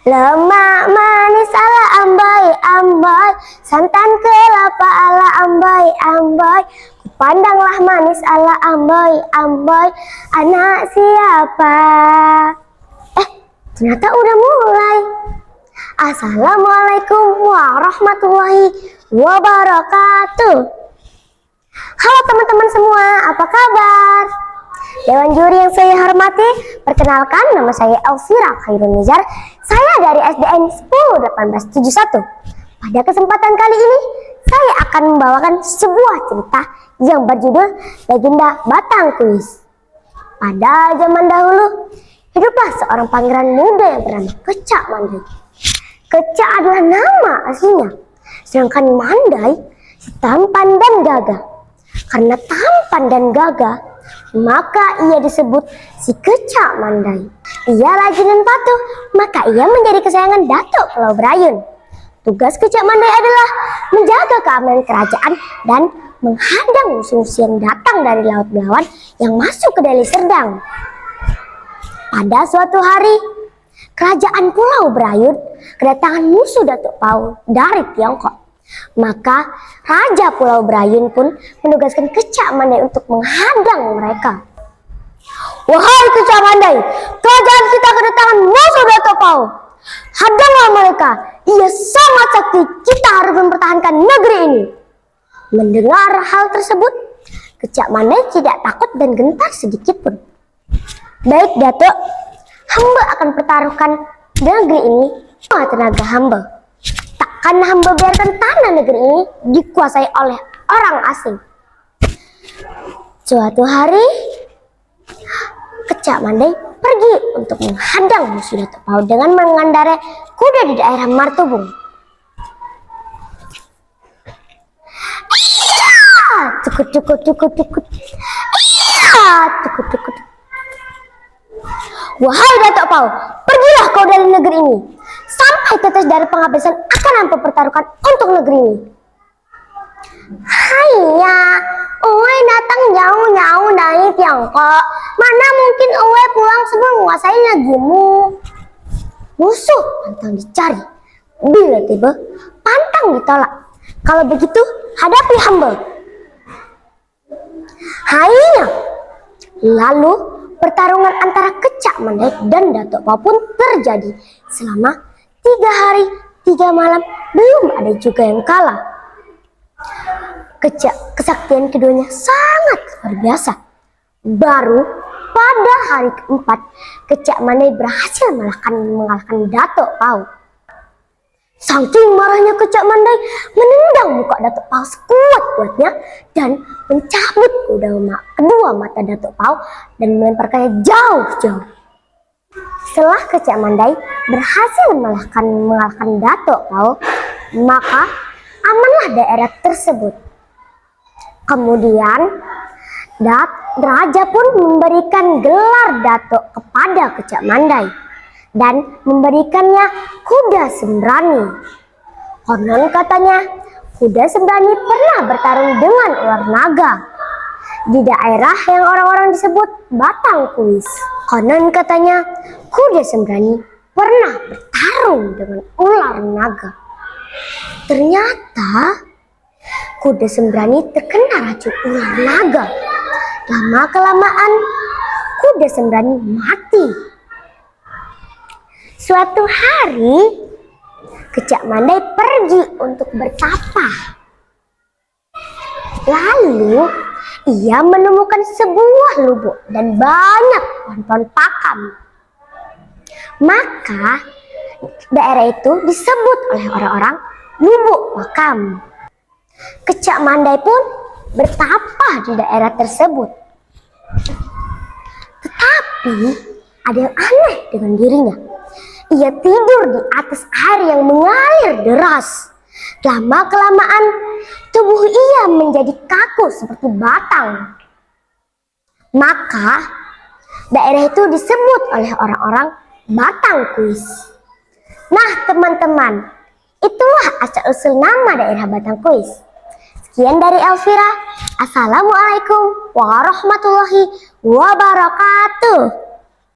Lemak manis ala ambay, santan kelapa ala ambay. Kupandanglah manis ala ambay, anak siapa? Ternyata udah mulai. Assalamualaikum warahmatullahi wabarakatuh. Halo teman-teman semua, apa kabar? Dewan juri yang saya hormati, perkenalkan nama saya Elvira Khairun Nizar. Saya dari SDN 101871. Pada kesempatan kali ini, saya akan membawakan sebuah cerita yang berjudul Legenda Batang Kuis. Pada zaman dahulu, hiduplah seorang pangeran muda yang bernama Kecak Mandai. Kecak adalah nama aslinya, sedangkan Mandai tampan dan gagah. Karena tampan dan gagah, maka ia disebut si Kecak Mandai. Ia rajin dan patuh, maka ia menjadi kesayangan Datuk Pulau Brayun. Tugas Kecak Mandai adalah menjaga keamanan kerajaan dan menghadang musuh-musuh yang datang dari laut Belawan yang masuk ke Deli Serdang. Pada suatu hari, kerajaan Pulau Brayun kedatangan musuh Datuk Pau dari Tiongkok. Maka Raja Pulau Brayun pun menugaskan Kecak Mandai untuk menghadang mereka. Wahai Kecak Mandai, kerajaan kita kedatangan musuh Datuk Pau. Hadanglah mereka, ia sangat sakti, kita harus mempertahankan negeri ini. Mendengar hal tersebut, Kecak Mandai tidak takut dan gentar sedikit pun. Baik Datuk, hamba akan pertaruhkan negeri ini semua tenaga hamba. Takkan hamba biarkan tanah negeri ini dikuasai oleh orang asing. Suatu hari, Kecak Mandai pergi untuk menghadang musuh Datuk Pau dengan mengendarai kuda di daerah Martubung. Tukut. Wahai Datuk Pau, pergilah kau dari negeri ini. Sampai tetes dari penghabisan akan hampa pertaruhkan untuk negeri ini. Haiya, Uwe datang jauh-jauh dari Tiongkok. Mana mungkin Uwe pulang sebelum menguasai negerimu. Musuh pantang dicari, bila tiba pantang ditolak. Kalau begitu, hadapi hamba. Haiya. Lalu pertarungan antara Kecak Mandai dan Datuk Pau pun terjadi selama 3 hari 3 malam, belum ada juga yang kalah. Kesaktian keduanya sangat luar biasa. Baru pada hari keempat, Kecak Mandai berhasil mengalahkan Datuk Pau. Saking marahnya Kecak Mandai menendang muka Datuk Pau sekuat-kuatnya dan mencabut kedua mata Datuk Pau dan melemparkannya jauh-jauh. Setelah Kecak Mandai berhasil mengalahkan Datuk Pau, maka amanlah daerah tersebut. Kemudian Raja pun memberikan gelar Datuk kepada Kecak Mandai dan memberikannya kuda sembrani. Konon katanya kuda sembrani pernah bertarung dengan ular naga di daerah yang orang-orang disebut Batang Kuis. Konon katanya kuda sembrani pernah bertarung dengan ular naga. Ternyata kuda sembrani terkena racun ular naga. Lama-kelamaan kuda sembrani mati. Suatu hari, Kecak Mandai pergi untuk bertapa. Lalu, ia menemukan sebuah lubuk dan banyak pohon-pohon pakam. Maka, daerah itu disebut oleh orang-orang Lubuk Pakam. Kecak Mandai pun bertapa di daerah tersebut. Tetapi, ada yang aneh dengan dirinya. Ia tidur di atas air yang mengalir deras. Lama-kelamaan, tubuh ia menjadi kaku seperti batang. Maka, daerah itu disebut oleh orang-orang Batang Kuis. Nah teman-teman, itulah asal-usul nama daerah Batang Kuis. Sekian dari Elvira. Assalamualaikum warahmatullahi wabarakatuh.